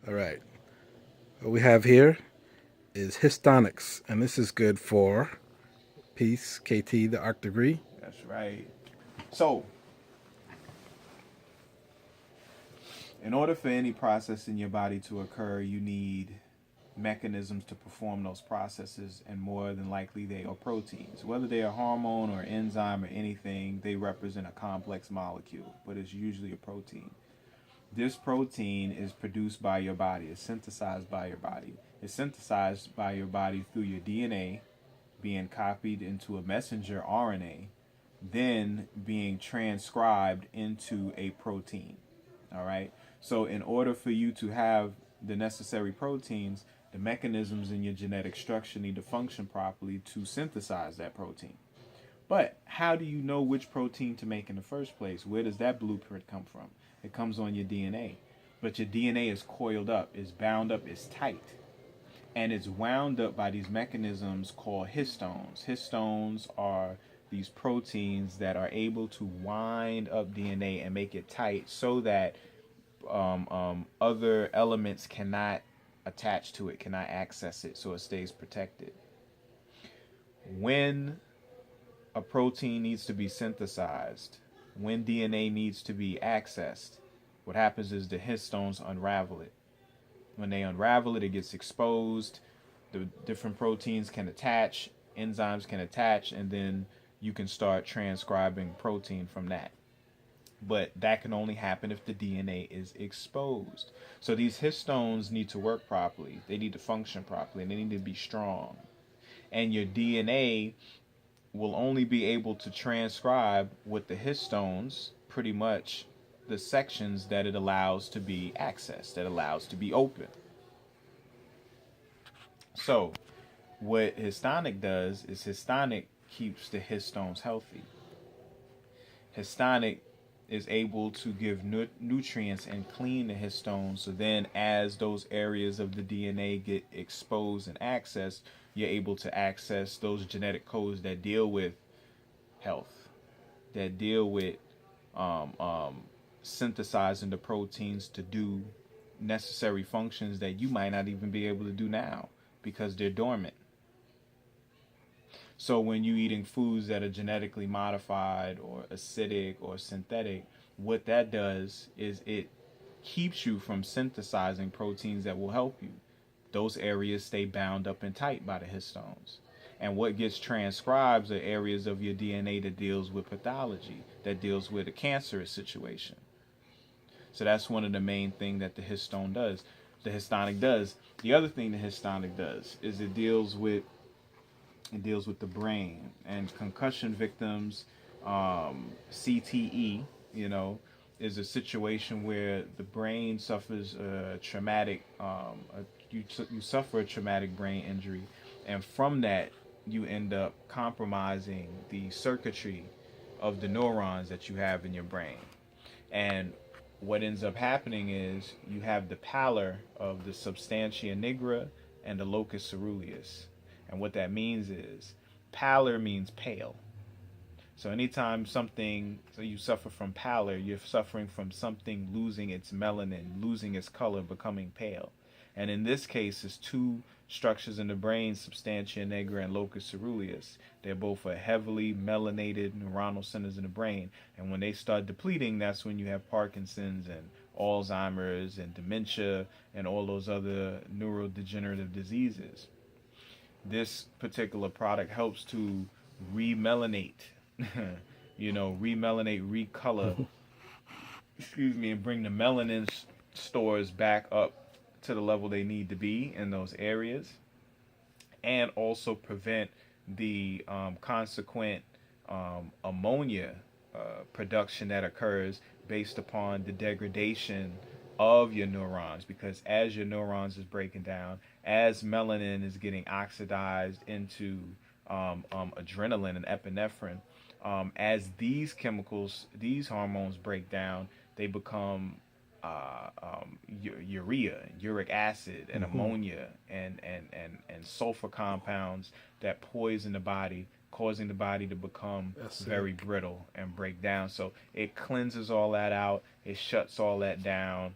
All right. What we have here is Histonics, and this is good for peace, KT, the arc degree. That's right. So, in order for any process in your body to occur, you need mechanisms to perform those processes, and more than likely they are proteins. Whether they are hormone or enzyme or anything, they represent a complex molecule, but it's usually a protein. This protein is produced by your body, it's synthesized by your body. It's synthesized by your body through your DNA being copied into a messenger RNA, then being transcribed into a protein. All right. So, in order for you to have the necessary proteins, the mechanisms in your genetic structure need to function properly to synthesize that protein. But how do you know which protein to make in the first place? Where does that blueprint come from? It comes on your DNA. But your DNA is coiled up, is bound up, is tight. And it's wound up by these mechanisms called histones. Histones are these proteins that are able to wind up DNA and make it tight so that other elements cannot attach to it, cannot access it, so it stays protected. When a protein needs to be synthesized, when DNA needs to be accessed, what happens is the histones unravel it. When they unravel it, it gets exposed. The different proteins can attach, enzymes can attach, and then you can start transcribing protein from that. But that can only happen if the DNA is exposed. So these histones need to work properly. They need to function properly, and they need to be strong. And your DNA will only be able to transcribe with the histones pretty much the sections that it allows to be accessed, that allows to be open. So, what histonic does is histonic keeps the histones healthy. Histonic is able to give nutrients and clean the histones. So then, as those areas of the DNA get exposed and accessed, you're able to access those genetic codes that deal with health, that deal with um, um, synthesizing the proteins to do necessary functions that you might not even be able to do now because they're dormant. So when you're eating foods that are genetically modified or acidic or synthetic, what that does is it keeps you from synthesizing proteins that will help you. Those areas stay bound up and tight by the histones. And what gets transcribed are areas of your DNA that deals with pathology, that deals with a cancerous situation. So that's one of the main things that the histone does. The histonic does. The other thing the histonic does is it deals with the brain and concussion victims. CTE, you know, is a situation where the brain suffers a traumatic, you suffer a traumatic brain injury, and from that you end up compromising the circuitry of the neurons that you have in your brain. And what ends up happening is you have the pallor of the substantia nigra and the locus ceruleus. And what that means is pallor means pale. So anytime so you suffer from pallor, you're suffering from something losing its melanin, losing its color, becoming pale. And in this case, it's two structures in the brain, substantia nigra and locus ceruleus. They're both a heavily melanated neuronal centers in the brain. And when they start depleting, that's when you have Parkinson's and Alzheimer's and dementia and all those other neurodegenerative diseases. This particular product helps to remelanate, remelanate, recolor, excuse me, and bring the melanin stores back up to the level they need to be in those areas, and also prevent the consequent ammonia production that occurs based upon the degradation of your neurons, because as your neurons is breaking down, as melanin is getting oxidized into adrenaline and epinephrine, as these chemicals, these hormones break down, they become urea, uric acid, and Mm-hmm. ammonia, and sulfur compounds that poison the body, causing the body to become very brittle and break down. So it cleanses all that out, it shuts all that down,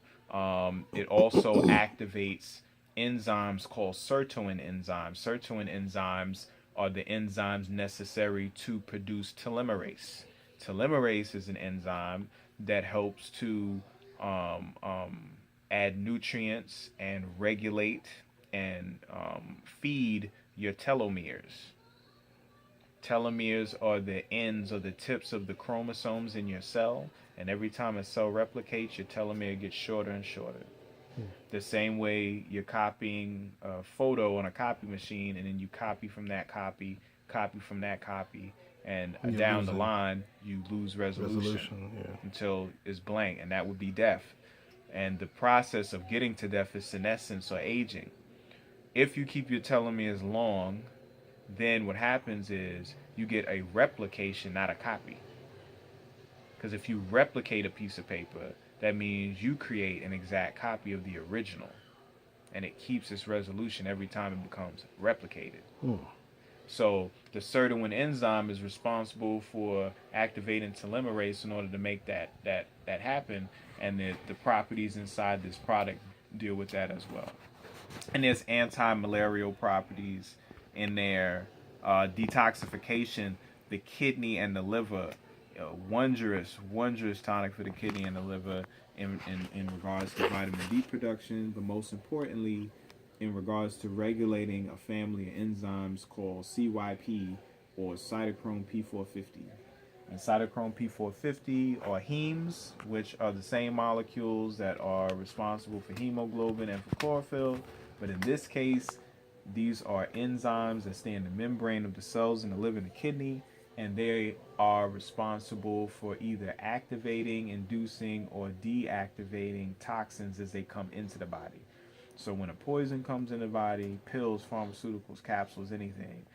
It also activates enzymes called sirtuin enzymes. Sirtuin enzymes are the enzymes necessary to produce telomerase. Telomerase is an enzyme that helps to um, um, add nutrients and regulate and feed your telomeres. Telomeres are the ends or the tips of the chromosomes in your cell, and every time a cell replicates, your telomere gets shorter and shorter. The same way you're copying a photo on a copy machine, and then you copy from that copy from that copy, and And you're down the losing line, you lose resolution resolution. Yeah. until it's blank, and that would be death. And the process of getting to death is senescence or aging. If you keep your telomeres long, then what happens is you get a replication, not a copy. Because if you replicate a piece of paper, that means you create an exact copy of the original, and it keeps its resolution every time it becomes replicated. Hmm. So the sirtuin enzyme is responsible for activating telomerase in order to make that happen, and the properties inside this product deal with that as well. And there's anti-malarial properties in there, detoxification, the kidney and the liver, wondrous tonic for the kidney and the liver in regards to vitamin D production, but most importantly, in regards to regulating a family of enzymes called CYP or cytochrome P450. And cytochrome P450 are hemes, which are the same molecules that are responsible for hemoglobin and for chlorophyll. But in this case, these are enzymes that stay in the membrane of the cells in the liver and the kidney, and they are responsible for either activating, inducing, or deactivating toxins as they come into the body. So when a poison comes in the body, pills, pharmaceuticals, capsules, anything,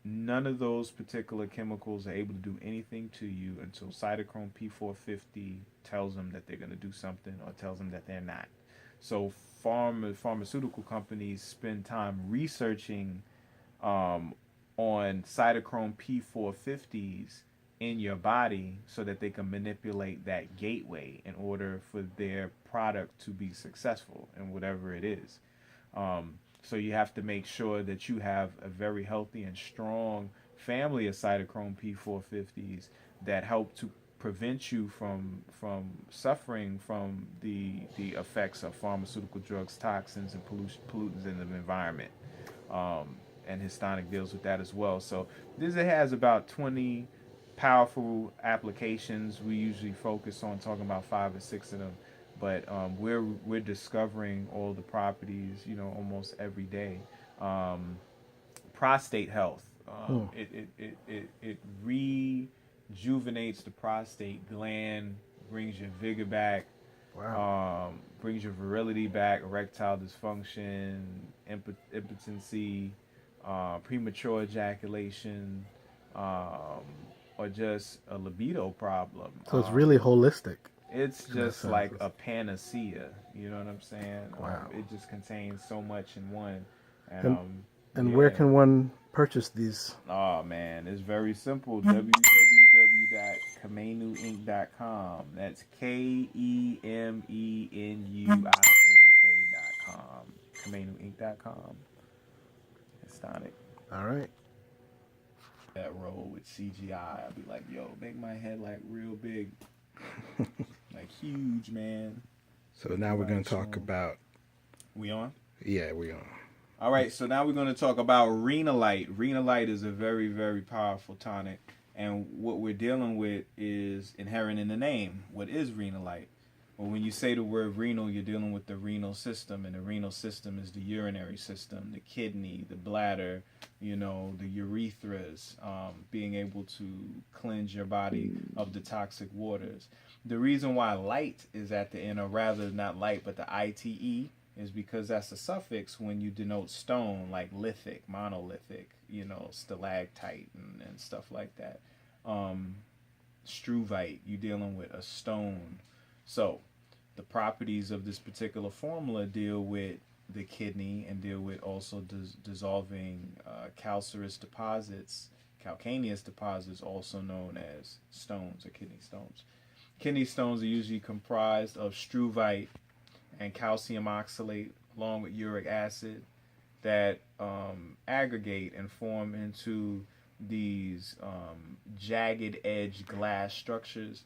none of those particular chemicals are able to do anything to you until cytochrome P450 tells them that they're going to do something or tells them that they're not. So pharmaceutical companies spend time researching um, on cytochrome P450s in your body so that they can manipulate that gateway in order for their product to be successful in whatever it is. So you have to make sure that you have a very healthy and strong family of cytochrome P450s that help to prevent you from suffering from the effects of pharmaceutical drugs, toxins, and pollutants in the environment. And Histonic deals with that as well. So this has about 20 powerful applications. We usually focus on talking about 5 or 6 of them, but we're discovering all the properties, almost every day. Um, Prostate health. Hmm. It rejuvenates the prostate gland, brings your vigor back, Wow. brings your virility back, erectile dysfunction, impotency, premature ejaculation, um, or just a libido problem. So it's really holistic It's in that just sense. like a panacea. You know what I'm saying? Wow. It just contains so much in one. And And and where yeah. can one purchase these? Oh man, it's very simple. www.kamenuinc.com. That's KEMENUINK.com. Kamenuinc.com. Histonic. All right. That role with CGI. I'll be like, yo, make my head like real big. Like huge, man. So now we're going to talk about. We on? Yeah, we are. All right, so now we're going to talk about Renalite. Renalite is a very, very powerful tonic, and what we're dealing with is inherent in the name. What is Renalite? Well, when you say the word renal, you're dealing with the renal system, and the renal system is the urinary system, the kidney, the bladder, the urethras, being able to cleanse your body of the toxic waters. The reason why light is at the end, or rather not light, but the ITE, is because that's a suffix when you denote stone, like lithic, monolithic, stalactite and stuff like that. Struvite, you're dealing with a stone. So the properties of this particular formula deal with the kidney and deal with also dissolving calcareous deposits, calcaneous deposits, also known as stones or kidney stones. Kidney stones are usually comprised of struvite, and calcium oxalate along with uric acid that aggregate and form into these jagged edge glass structures,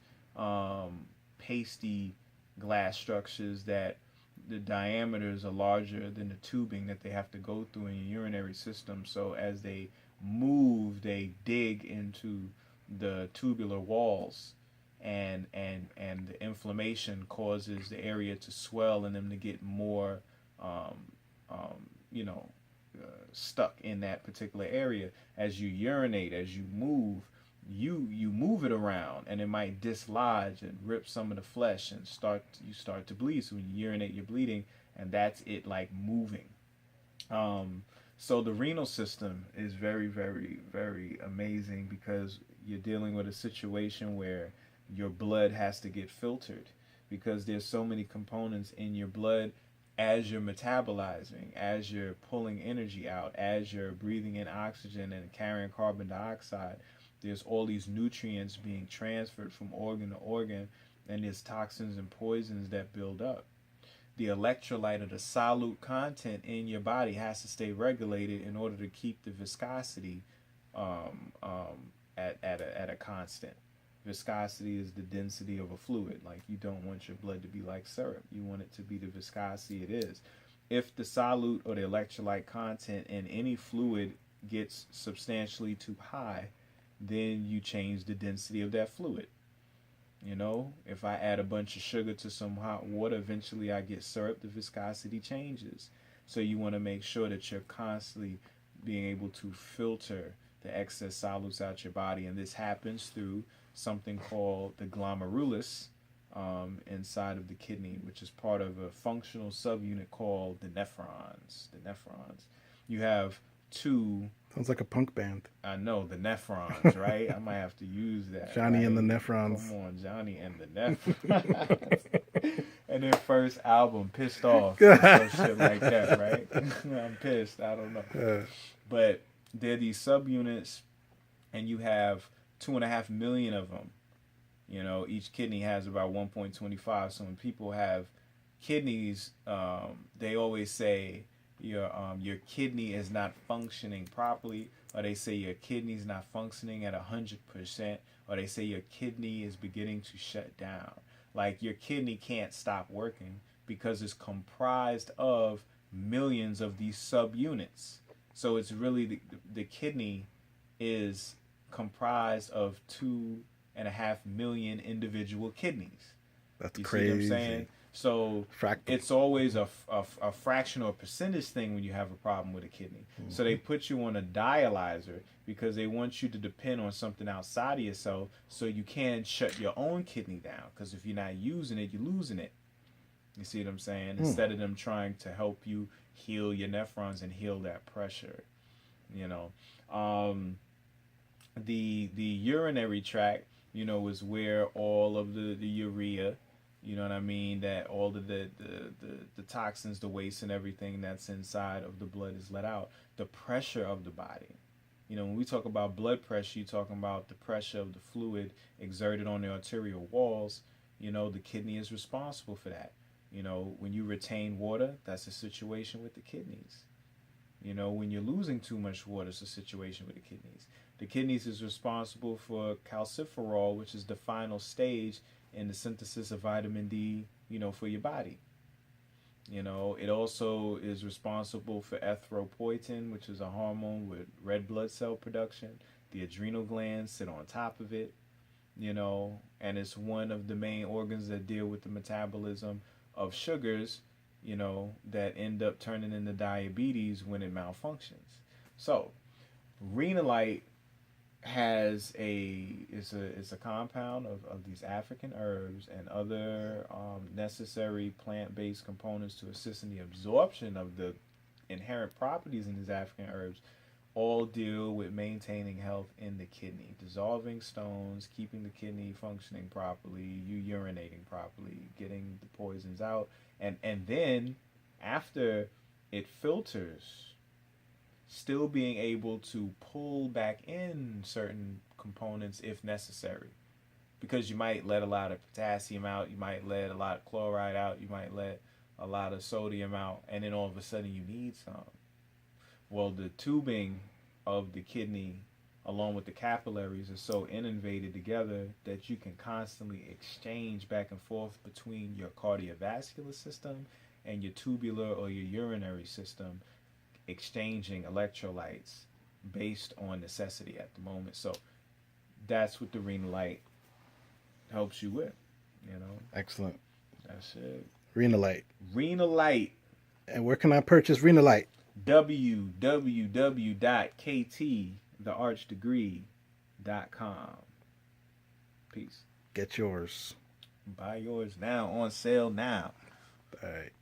pasty glass structures that the diameters are larger than the tubing that they have to go through in your urinary system. So as they move, they dig into the tubular walls, and the inflammation causes the area to swell and them to get more um, you know, stuck in that particular area. As you urinate, as you move, you move it around, and it might dislodge and rip some of the flesh, and you start to bleed. So when you urinate, you're bleeding, and that's it, like moving. Um, so the renal system is very, very, very amazing because you're dealing with a situation where your blood has to get filtered because there's so many components in your blood as you're metabolizing, as you're pulling energy out, as you're breathing in oxygen and carrying carbon dioxide. There's all these nutrients being transferred from organ to organ, and there's toxins and poisons that build up. The electrolyte or the solute content in your body has to stay regulated in order to keep the viscosity at a constant. Viscosity is the density of a fluid. Like, you don't want your blood to be like syrup. You want it to be the viscosity it is. If the solute or the electrolyte content in any fluid gets substantially too high, then you change the density of that fluid. You know, if I add a bunch of sugar to some hot water, eventually I get syrup, the viscosity changes. So you want to make sure that you're constantly being able to filter the excess solids out your body. And this happens through something called the glomerulus inside of the kidney, which is part of a functional subunit called the nephrons. The nephrons. You have two. Sounds like a punk band. I know, the nephrons, right? I might have to use that. Johnny right? and the Nephrons. Come on, Johnny and the Nephrons. And their first album, Pissed Off, or some shit like that, right? I'm pissed. I don't know. But they're these subunits, and you have 2.5 million of them. You know, each kidney has about 1.25. So when people have kidneys, they always say your kidney is not functioning properly, or they say your kidney's not functioning at 100%, or they say your kidney is beginning to shut down. Like, your kidney can't stop working because it's comprised of millions of these subunits. So it's really the kidney is comprised of 2.5 million individual kidneys. That's you crazy. See what I'm saying? So it's always a fraction or percentage thing when you have a problem with a kidney. Mm-hmm. So they put you on a dialyzer because they want you to depend on something outside of yourself so you can shut your own kidney down. Because if you're not using it, you're losing it. You see what I'm saying? Instead of them trying to help you heal your nephrons and heal that pressure. You know, the urinary tract, you know, is where all of the urea, you know what I mean, that all of the toxins, the waste and everything that's inside of the blood is let out. The pressure of the body. You know, when we talk about blood pressure, you're talking about the pressure of the fluid exerted on the arterial walls. You know, the kidney is responsible for that. You know, when you retain water, that's a situation with the kidneys. You know, when you're losing too much water, it's a situation with the kidneys. The kidneys is responsible for calciferol, which is the final stage in the synthesis of vitamin D, you know, for your body. You know, it also is responsible for erythropoietin, which is a hormone with red blood cell production. The adrenal glands sit on top of it, you know, and it's one of the main organs that deal with the metabolism of sugars, you know, that end up turning into diabetes when it malfunctions. So, Renalite is a compound of these African herbs and other necessary plant-based components to assist in the absorption of the inherent properties in these African herbs, all deal with maintaining health in the kidney, dissolving stones, keeping the kidney functioning properly, you urinating properly, getting the poisons out, and then after it filters, still being able to pull back in certain components if necessary. Because you might let a lot of potassium out, you might let a lot of chloride out, you might let a lot of sodium out, and then all of a sudden you need some. Well, the tubing of the kidney, along with the capillaries, are so innervated together that you can constantly exchange back and forth between your cardiovascular system and your tubular or your urinary system, exchanging electrolytes based on necessity at the moment. So that's what the Renalite helps you with. You know, Excellent. that's it. Renalite. Renalite. And where can I purchase Renalite? www.ktthearchdegree.com. Peace. Get yours. Buy yours now, on sale now. All right.